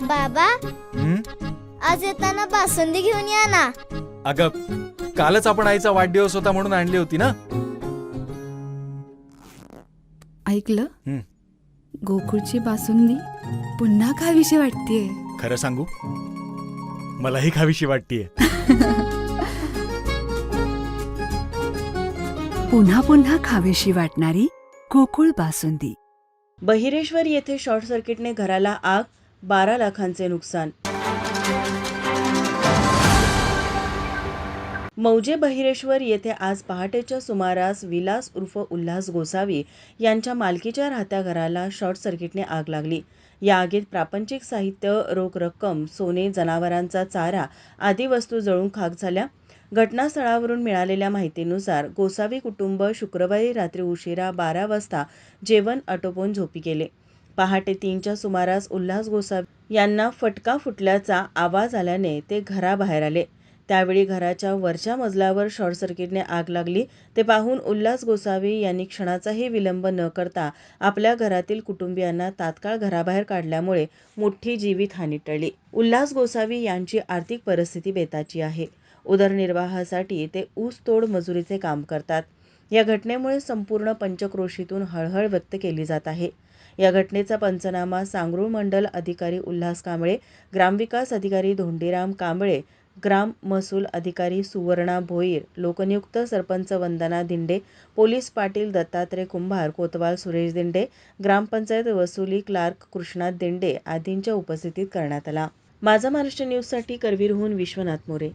बाबा, हं? आज येताना बासुंदी घेऊन या ना. अगं, कालच आपण आईचा वाढदिवस होता म्हणून आणली होती ना. ऐकलं? हं. गोकुळची बासुंदी पुन्हा खावीशी वाटतेय. खरं सांगू, मलाही खावीशी वाटतीये. पुन्हा पुन्हा खावीशी वाटणारी गोकुळ बासुंदी. बहिरेश्वर येथे शॉर्ट सर्किटने घराला आग, 12 लाखांचे नुकसान. मौजे बहिरेश्वर येथे आज पहाटेच्या सुमारास विलास उर्फ उल्हास गोसावी यांच्या मालकीच्या राहत्या घराला शॉर्ट सर्किटने आग लागली. या आगीत प्रापंचिक साहित्य, रोख रक्कम, सोने, जनावरांचा चारा आदी वस्तू जळून खाक झाल्या. घटनास्थळावरून मिळालेल्या माहितीनुसार गोसावी कुटुंब शुक्रवारी रात्री उशिरा 12 वाजता जेवण आटोपून झोपी गेले. पहाटे 3च्या सुमारास उल्हास गोसावी यांना फटका फुटल्याचा आवाज आल्याने ते घराबाहेर आले. त्यावेळी घराच्या वरच्या मजल्यावर शॉर्ट सर्किटने आग लागली. ते पाहून उल्हास गोसावी यांनी क्षणाचाही विलंब न करता आपल्या घरातील कुटुंबियांना तात्काळ घराबाहेर काढल्यामुळे मोठी जीवितहानी टळली. उल्हास गोसावी यांची आर्थिक परिस्थिती बेताची आहे. उदरनिर्वाहासाठी ते ऊसतोड मजुरीचे काम करतात. या घटनेमुळे संपूर्ण पंचक्रोशीतून हळहळ व्यक्त केली जात आहे. या घटनेचा पंचनामा सांगरूळ मंडल अधिकारी उल्हास कांबळे, ग्रामविकास अधिकारी धोंडीराम कांबळे, ग्राम महसूल अधिकारी सुवर्णा भोईर, लोकनियुक्त सरपंच वंदना दिंडे, पोलीस पाटील दत्तात्रय कुंभार, कोतवाल सुरेश दिंडे, ग्रामपंचायत वसुली क्लार्क कृष्णात दिंडे आदींच्या उपस्थितीत करण्यात आला. माझा महाराष्ट्र न्यूजसाठी करवीरहून विश्वनाथ मोरे.